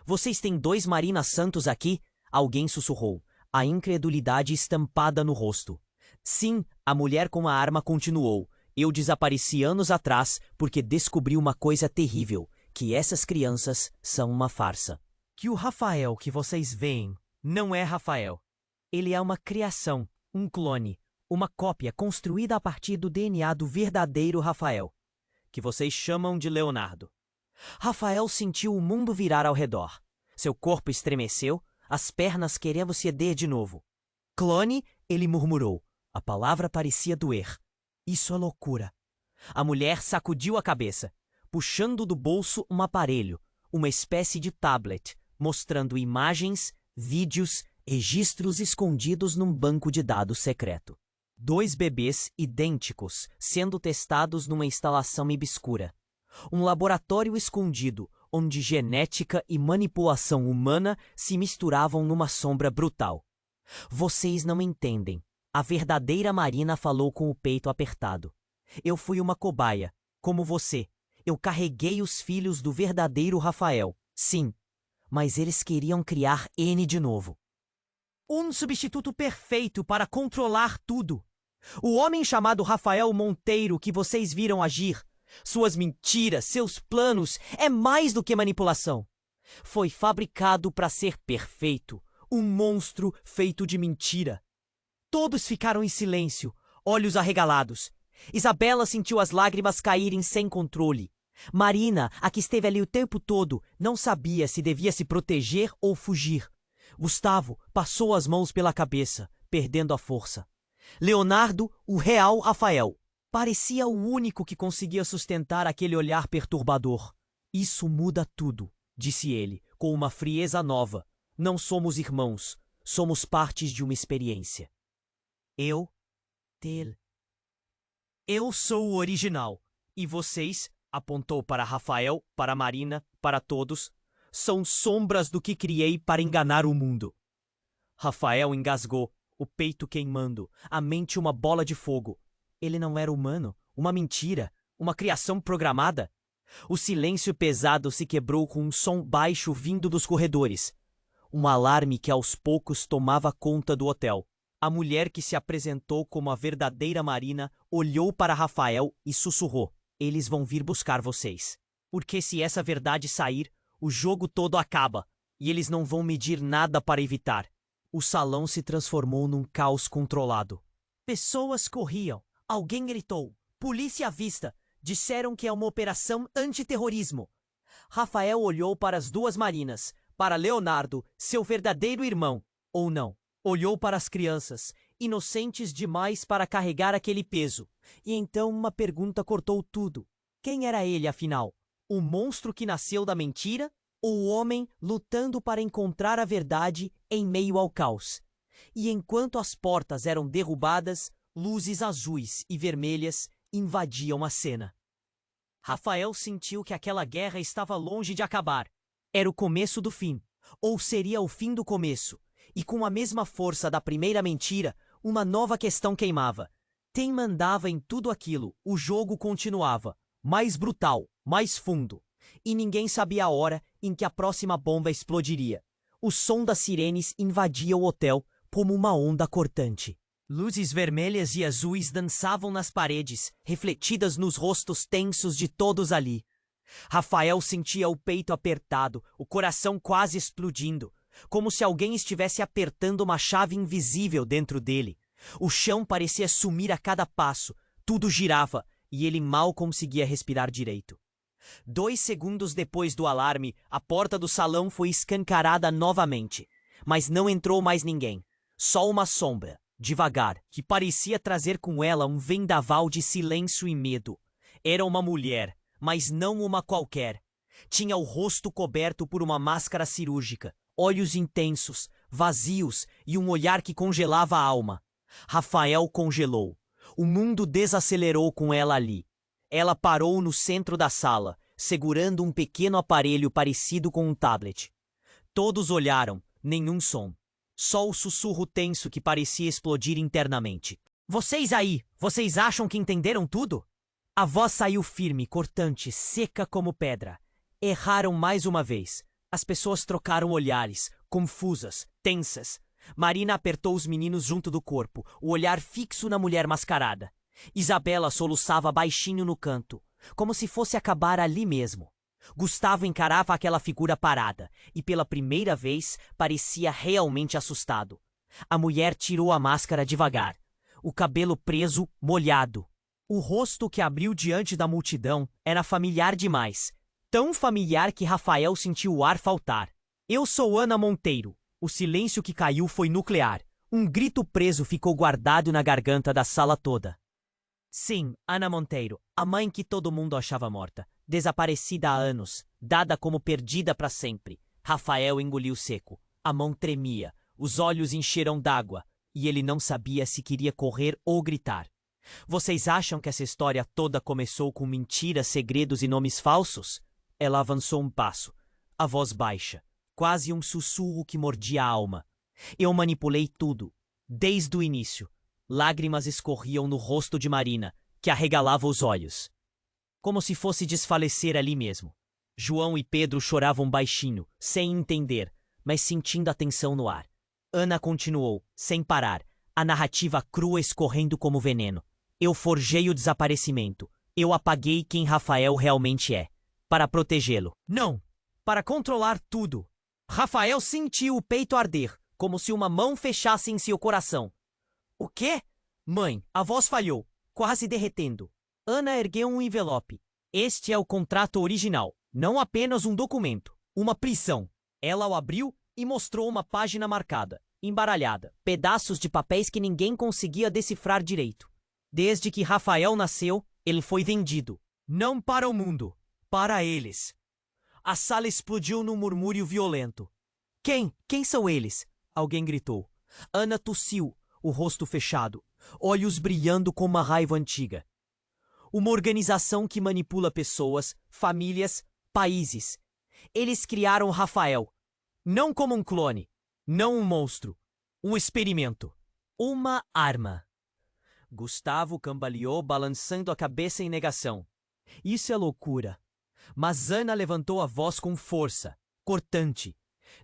"Vocês têm 2 Marinas Santos aqui?" Alguém sussurrou, a incredulidade estampada no rosto. "Sim," a mulher com a arma continuou. "Eu desapareci anos atrás porque descobri uma coisa terrível, que essas crianças são uma farsa. Que o Rafael que vocês veem não é Rafael. Ele é uma criação, um clone, uma cópia construída a partir do DNA do verdadeiro Rafael, que vocês chamam de Leonardo." Rafael sentiu o mundo virar ao redor. Seu corpo estremeceu, as pernas querendo ceder de novo. "Clone?" ele murmurou. A palavra parecia doer. "Isso é loucura." A mulher sacudiu a cabeça, puxando do bolso um aparelho, uma espécie de tablet, mostrando imagens, vídeos, registros escondidos num banco de dados secreto. 2 bebês idênticos sendo testados numa instalação obscura. Um laboratório escondido, onde genética e manipulação humana se misturavam numa sombra brutal. Vocês não entendem. A verdadeira Marina falou com o peito apertado. Eu fui uma cobaia, como você. Eu carreguei os filhos do verdadeiro Rafael. Sim, mas eles queriam criar N de novo. Um substituto perfeito para controlar tudo. O homem chamado Rafael Monteiro que vocês viram agir. Suas mentiras, seus planos, é mais do que manipulação. Foi fabricado para ser perfeito. Um monstro feito de mentira. Todos ficaram em silêncio, olhos arregalados. Isabela sentiu as lágrimas caírem sem controle. Marina, a que esteve ali o tempo todo, não sabia se devia se proteger ou fugir. Gustavo passou as mãos pela cabeça, perdendo a força. Leonardo, o real Rafael, parecia o único que conseguia sustentar aquele olhar perturbador. Isso muda tudo, disse ele, com uma frieza nova. Não somos irmãos, somos partes de uma experiência. Eu sou o original, e vocês, apontou para Rafael, para Marina, para todos, são sombras do que criei para enganar o mundo. Rafael engasgou, o peito queimando, a mente uma bola de fogo. Ele não era humano, uma mentira, uma criação programada. O silêncio pesado se quebrou com um som baixo vindo dos corredores. Um alarme que aos poucos tomava conta do hotel. A mulher que se apresentou como a verdadeira Marina olhou para Rafael e sussurrou: eles vão vir buscar vocês. Porque se essa verdade sair, o jogo todo acaba, e eles não vão medir nada para evitar. O salão se transformou num caos controlado. Pessoas corriam. Alguém gritou: polícia à vista! Disseram que é uma operação antiterrorismo. Rafael olhou para as duas Marinas, para Leonardo, seu verdadeiro irmão, ou não. Olhou para as crianças, inocentes demais para carregar aquele peso. E então uma pergunta cortou tudo. Quem era ele, afinal? O monstro que nasceu da mentira? Ou o homem lutando para encontrar a verdade em meio ao caos? E enquanto as portas eram derrubadas, luzes azuis e vermelhas invadiam a cena. Rafael sentiu que aquela guerra estava longe de acabar. Era o começo do fim, ou seria o fim do começo. E com a mesma força da primeira mentira, uma nova questão queimava. Quem mandava em tudo aquilo? O jogo continuava, mais brutal, mais fundo. E ninguém sabia a hora em que a próxima bomba explodiria. O som das sirenes invadia o hotel como uma onda cortante. Luzes vermelhas e azuis dançavam nas paredes, refletidas nos rostos tensos de todos ali. Rafael sentia o peito apertado, o coração quase explodindo, como se alguém estivesse apertando uma chave invisível dentro dele. O chão parecia sumir a cada passo, tudo girava, e ele mal conseguia respirar direito. 2 segundos depois do alarme, a porta do salão foi escancarada novamente. Mas não entrou mais ninguém. Só uma sombra, devagar, que parecia trazer com ela um vendaval de silêncio e medo. Era uma mulher, mas não uma qualquer. Tinha o rosto coberto por uma máscara cirúrgica, olhos intensos, vazios e um olhar que congelava a alma. Rafael congelou. O mundo desacelerou com ela ali. Ela parou no centro da sala, segurando um pequeno aparelho parecido com um tablet. Todos olharam, nenhum som. Só o sussurro tenso que parecia explodir internamente. Vocês aí, vocês acham que entenderam tudo? A voz saiu firme, cortante, seca como pedra. Erraram mais uma vez. As pessoas trocaram olhares, confusas, tensas. Marina apertou os meninos junto do corpo, o olhar fixo na mulher mascarada. Isabela soluçava baixinho no canto, como se fosse acabar ali mesmo. Gustavo encarava aquela figura parada, e pela primeira vez parecia realmente assustado. A mulher tirou a máscara devagar, o cabelo preso, molhado. O rosto que abriu diante da multidão era familiar demais. Tão familiar que Rafael sentiu o ar faltar. Eu sou Ana Monteiro. O silêncio que caiu foi nuclear. Um grito preso ficou guardado na garganta da sala toda. Sim, Ana Monteiro, a mãe que todo mundo achava morta. Desaparecida há anos, dada como perdida para sempre. Rafael engoliu seco. A mão tremia, os olhos encheram d'água, e ele não sabia se queria correr ou gritar. Vocês acham que essa história toda começou com mentiras, segredos e nomes falsos? Ela avançou um passo, a voz baixa, quase um sussurro que mordia a alma. Eu manipulei tudo, desde o início. Lágrimas escorriam no rosto de Marina, que arregalava os olhos, como se fosse desfalecer ali mesmo. João e Pedro choravam baixinho, sem entender, mas sentindo a tensão no ar. Ana continuou, sem parar, a narrativa crua escorrendo como veneno. Eu forjei o desaparecimento. Eu apaguei quem Rafael realmente é, para protegê-lo. Não, para controlar tudo. Rafael sentiu o peito arder, como se uma mão fechasse em seu coração. O quê? Mãe, a voz falhou, quase derretendo. Ana ergueu um envelope. Este é o contrato original, não apenas um documento, uma prisão. Ela o abriu e mostrou uma página marcada, embaralhada, pedaços de papéis que ninguém conseguia decifrar direito. Desde que Rafael nasceu, ele foi vendido. Não para o mundo, para eles. A sala explodiu num murmúrio violento. Quem? Quem são eles? Alguém gritou. Ana tossiu, o rosto fechado, olhos brilhando com uma raiva antiga. Uma organização que manipula pessoas, famílias, países. Eles criaram Rafael, não como um clone, não um monstro, um experimento, uma arma. Gustavo cambaleou, balançando a cabeça em negação. Isso é loucura. Mas Ana levantou a voz com força, cortante.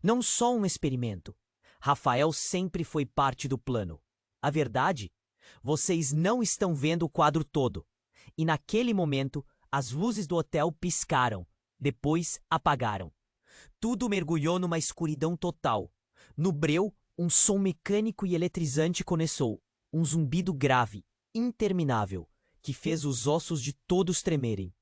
Não só um experimento. Rafael sempre foi parte do plano. A verdade? Vocês não estão vendo o quadro todo. E naquele momento, as luzes do hotel piscaram. Depois apagaram. Tudo mergulhou numa escuridão total. No breu, um som mecânico e eletrizante começou. Um zumbido grave, interminável, que fez os ossos de todos tremerem.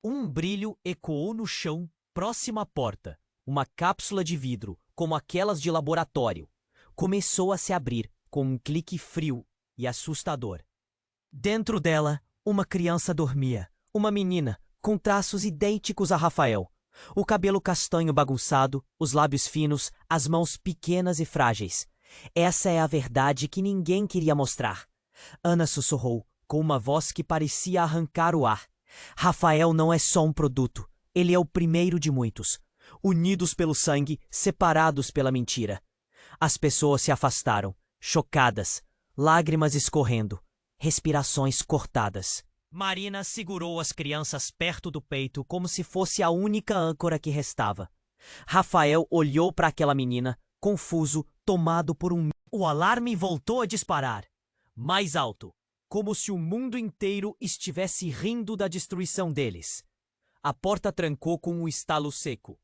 Um brilho ecoou no chão, próximo à porta. Uma cápsula de vidro, como aquelas de laboratório, começou a se abrir com um clique frio e assustador. Dentro dela, uma criança dormia. Uma menina, com traços idênticos a Rafael. O cabelo castanho bagunçado, os lábios finos, as mãos pequenas e frágeis. Essa é a verdade que ninguém queria mostrar. Ana sussurrou, com uma voz que parecia arrancar o ar. Rafael não é só um produto. Ele é o primeiro de muitos. Unidos pelo sangue, separados pela mentira. As pessoas se afastaram, chocadas, lágrimas escorrendo, respirações cortadas. Marina segurou as crianças perto do peito como se fosse a única âncora que restava. Rafael olhou para aquela menina, confuso, tomado por um... O alarme voltou a disparar, mais alto, como se o mundo inteiro estivesse rindo da destruição deles. A porta trancou com um estalo seco.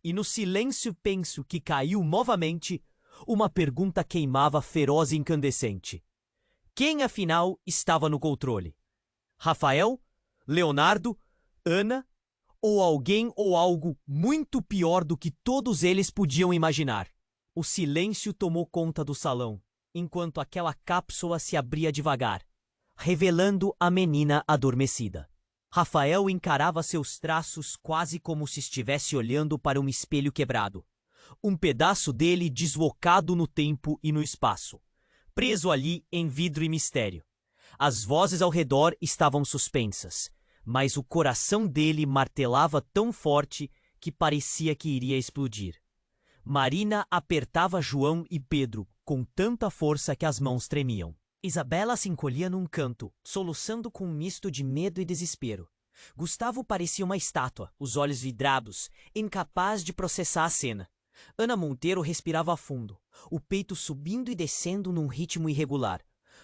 E no silêncio penso que caiu novamente, uma pergunta queimava feroz e incandescente. Quem, afinal, estava no controle? Rafael? Leonardo? Ana? Ou alguém ou algo muito pior do que todos eles podiam imaginar? O silêncio tomou conta do salão, enquanto aquela cápsula se abria devagar, revelando a menina adormecida. Rafael encarava seus traços quase como se estivesse olhando para um espelho quebrado. Um pedaço dele deslocado no tempo e no espaço, preso ali em vidro e mistério. As vozes ao redor estavam suspensas, mas o coração dele martelava tão forte que parecia que iria explodir. Marina apertava João e Pedro com tanta força que as mãos tremiam. Isabela se encolhia num canto, soluçando com um misto de medo e desespero. Gustavo parecia uma estátua, os olhos vidrados, incapaz de processar a cena. Ana Monteiro respirava fundo, o peito subindo e descendo num ritmo irregular,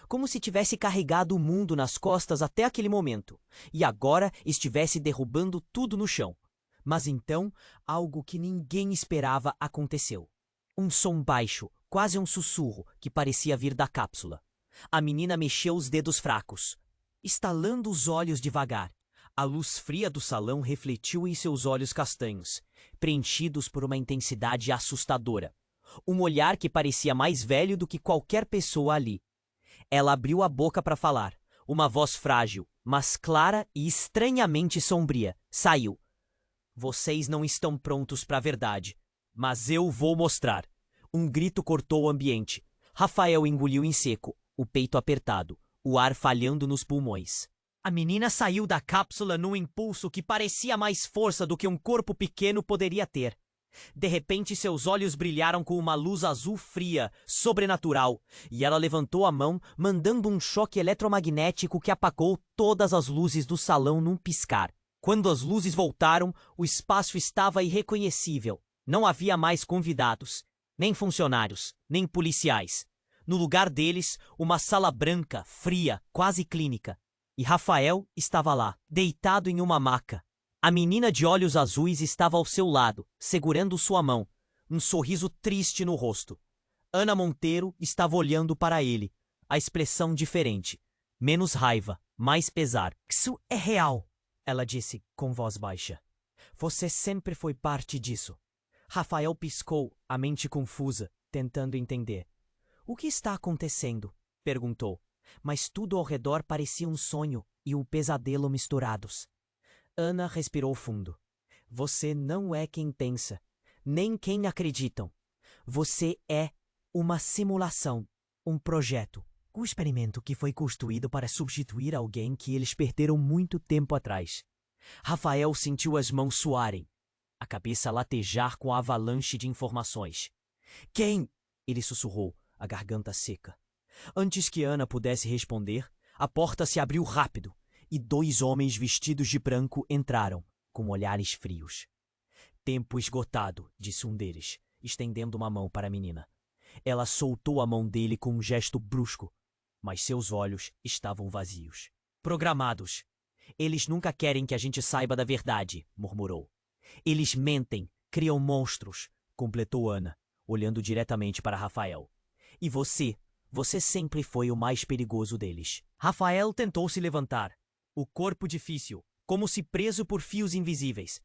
como se tivesse carregado o mundo nas costas até aquele momento, e agora estivesse derrubando tudo no chão. Mas então, algo que ninguém esperava aconteceu. Um som baixo, quase um sussurro, que parecia vir da cápsula. A menina mexeu os dedos fracos, estalando os olhos devagar. A luz fria do salão refletiu em seus olhos castanhos, preenchidos por uma intensidade assustadora. Um olhar que parecia mais velho do que qualquer pessoa ali. Ela abriu a boca para falar. Uma voz frágil, mas clara e estranhamente sombria, saiu. Vocês não estão prontos para a verdade, mas eu vou mostrar. Um grito cortou o ambiente. Rafael engoliu em seco, o peito apertado, o ar falhando nos pulmões. A menina saiu da cápsula num impulso que parecia mais força do que um corpo pequeno poderia ter. De repente, seus olhos brilharam com uma luz azul fria, sobrenatural, e ela levantou a mão, mandando um choque eletromagnético que apagou todas as luzes do salão num piscar. Quando as luzes voltaram, o espaço estava irreconhecível. Não havia mais convidados, nem funcionários, nem policiais. No lugar deles, uma sala branca, fria, quase clínica. E Rafael estava lá, deitado em uma maca. A menina de olhos azuis estava ao seu lado, segurando sua mão, um sorriso triste no rosto. Ana Monteiro estava olhando para ele, a expressão diferente. Menos raiva, mais pesar. Isso é real, ela disse com voz baixa. Você sempre foi parte disso. Rafael piscou, a mente confusa, tentando entender. O que está acontecendo? Perguntou. Mas tudo ao redor parecia um sonho e um pesadelo misturados. Ana respirou fundo. Você não é quem pensa, nem quem acreditam. Você é uma simulação, um projeto, um experimento que foi construído para substituir alguém que eles perderam muito tempo atrás. Rafael sentiu as mãos suarem, a cabeça latejar com a avalanche de informações. Quem? Ele sussurrou, a garganta seca. Antes que Ana pudesse responder, a porta se abriu rápido e 2 homens vestidos de branco entraram, com olhares frios. Tempo esgotado, disse um deles, estendendo uma mão para a menina. Ela soltou a mão dele com um gesto brusco, mas seus olhos estavam vazios. Programados. Eles nunca querem que a gente saiba da verdade, murmurou. Eles mentem, criam monstros, completou Ana, olhando diretamente para Rafael. E você sempre foi o mais perigoso deles. Rafael tentou se levantar, o corpo difícil, como se preso por fios invisíveis.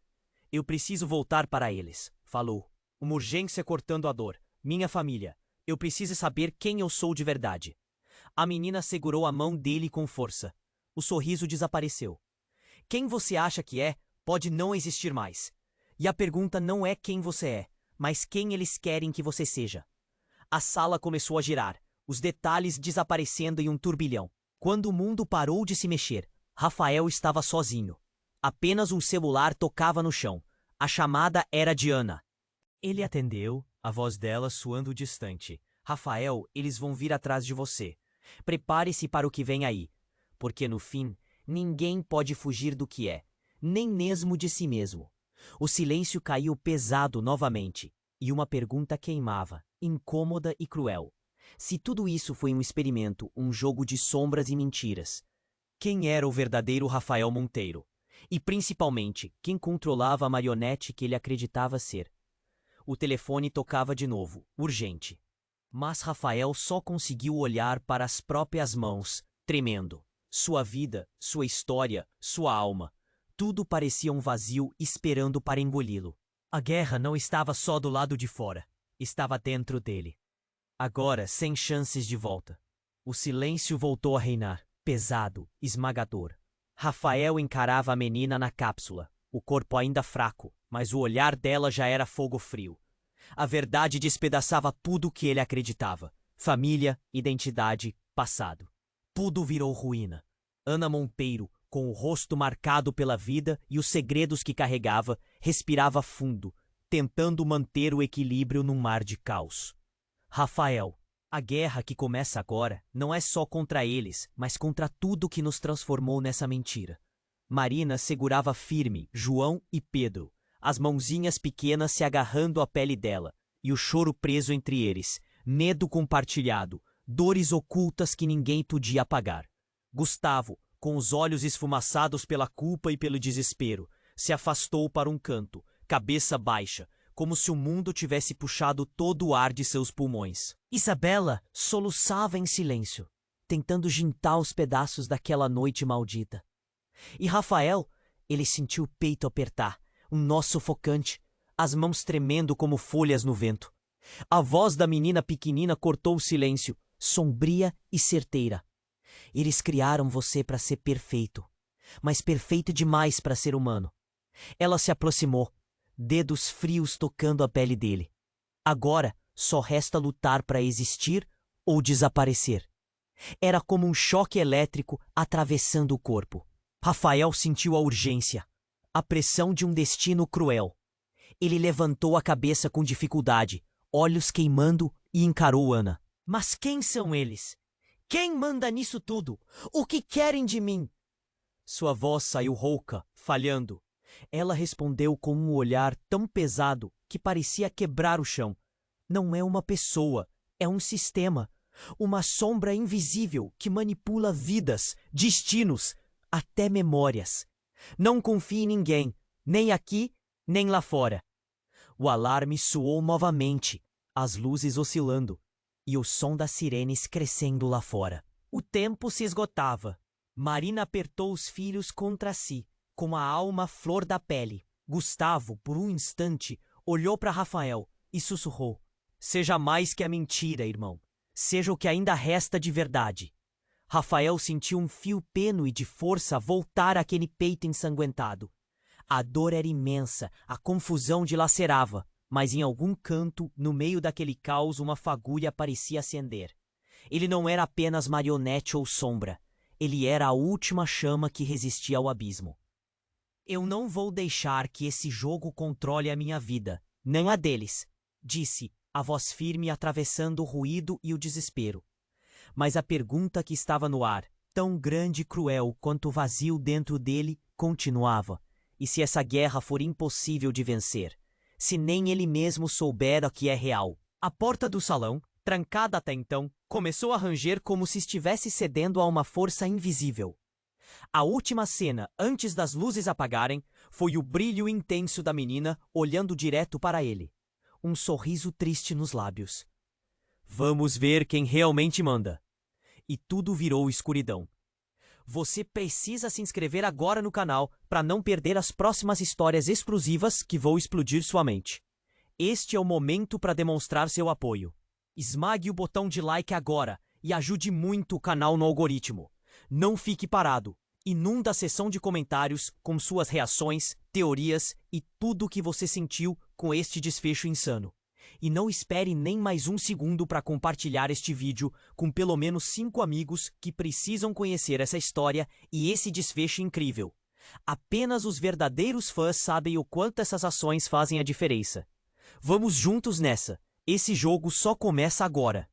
Eu preciso voltar para eles, falou. Uma urgência cortando a dor. Minha família. Eu preciso saber quem eu sou de verdade. A menina segurou a mão dele com força. O sorriso desapareceu. Quem você acha que é, pode não existir mais. E a pergunta não é quem você é, mas quem eles querem que você seja. A sala começou a girar, os detalhes desaparecendo em um turbilhão. Quando o mundo parou de se mexer, Rafael estava sozinho. Apenas um celular tocava no chão. A chamada era de Ana. Ele atendeu, a voz dela soando distante. Rafael, eles vão vir atrás de você. Prepare-se para o que vem aí. Porque no fim, ninguém pode fugir do que é, nem mesmo de si mesmo. O silêncio caiu pesado novamente, e uma pergunta queimava, incômoda e cruel. Se tudo isso foi um experimento, um jogo de sombras e mentiras, quem era o verdadeiro Rafael Monteiro? E principalmente, quem controlava a marionete que ele acreditava ser? O telefone tocava de novo, urgente. Mas Rafael só conseguiu olhar para as próprias mãos, tremendo. Sua vida, sua história, sua alma. Tudo parecia um vazio esperando para engoli-lo. A guerra não estava só do lado de fora. Estava dentro dele. Agora, sem chances de volta. O silêncio voltou a reinar, pesado, esmagador. Rafael encarava a menina na cápsula, o corpo ainda fraco, mas o olhar dela já era fogo frio. A verdade despedaçava tudo o que ele acreditava. Família, identidade, passado. Tudo virou ruína. Ana Monteiro, com o rosto marcado pela vida e os segredos que carregava, respirava fundo, tentando manter o equilíbrio num mar de caos. Rafael, a guerra que começa agora não é só contra eles, mas contra tudo que nos transformou nessa mentira. Marina segurava firme João e Pedro, as mãozinhas pequenas se agarrando à pele dela, e o choro preso entre eles, medo compartilhado, dores ocultas que ninguém podia apagar. Gustavo, com os olhos esfumaçados pela culpa e pelo desespero, se afastou para um canto, cabeça baixa, como se o mundo tivesse puxado todo o ar de seus pulmões. Isabela soluçava em silêncio, tentando juntar os pedaços daquela noite maldita. E Rafael, ele sentiu o peito apertar, um nó sufocante, as mãos tremendo como folhas no vento. A voz da menina pequenina cortou o silêncio, sombria e certeira. Eles criaram você para ser perfeito, mas perfeito demais para ser humano. Ela se aproximou, dedos frios tocando a pele dele. Agora só resta lutar para existir ou desaparecer. Era como um choque elétrico atravessando o corpo. Rafael sentiu a urgência, a pressão de um destino cruel. Ele levantou a cabeça com dificuldade, olhos queimando, e encarou Ana. Mas quem são eles? Quem manda nisso tudo? O que querem de mim? Sua voz saiu rouca, falhando. Ela respondeu com um olhar tão pesado que parecia quebrar o chão. Não é uma pessoa, é um sistema. Uma sombra invisível que manipula vidas, destinos, até memórias. Não confie em ninguém, nem aqui, nem lá fora. O alarme soou novamente, as luzes oscilando, e o som das sirenes crescendo lá fora. O tempo se esgotava. Marina apertou os filhos contra si, com a alma à flor da pele. Gustavo, por um instante, olhou para Rafael e sussurrou: Seja mais que a mentira, irmão. Seja o que ainda resta de verdade. Rafael sentiu um fio tênue de força voltar àquele peito ensanguentado. A dor era imensa, a confusão dilacerava, mas em algum canto, no meio daquele caos, uma fagulha parecia acender. Ele não era apenas marionete ou sombra. Ele era a última chama que resistia ao abismo. Eu não vou deixar que esse jogo controle a minha vida, nem a deles, disse, a voz firme atravessando o ruído e o desespero. Mas a pergunta que estava no ar, tão grande e cruel quanto o vazio dentro dele, continuava. E se essa guerra for impossível de vencer? Se nem ele mesmo souber o que é real? A porta do salão, trancada até então, começou a ranger como se estivesse cedendo a uma força invisível. A última cena, antes das luzes apagarem, foi o brilho intenso da menina olhando direto para ele. Um sorriso triste nos lábios. Vamos ver quem realmente manda. E tudo virou escuridão. Você precisa se inscrever agora no canal para não perder as próximas histórias explosivas que vão explodir sua mente. Este é o momento para demonstrar seu apoio. Esmague o botão de like agora e ajude muito o canal no algoritmo. Não fique parado. Inunda a seção de comentários com suas reações, teorias e tudo o que você sentiu com este desfecho insano. E não espere nem mais um segundo para compartilhar este vídeo com pelo menos 5 amigos que precisam conhecer essa história e esse desfecho incrível. Apenas os verdadeiros fãs sabem o quanto essas ações fazem a diferença. Vamos juntos nessa. Esse jogo só começa agora.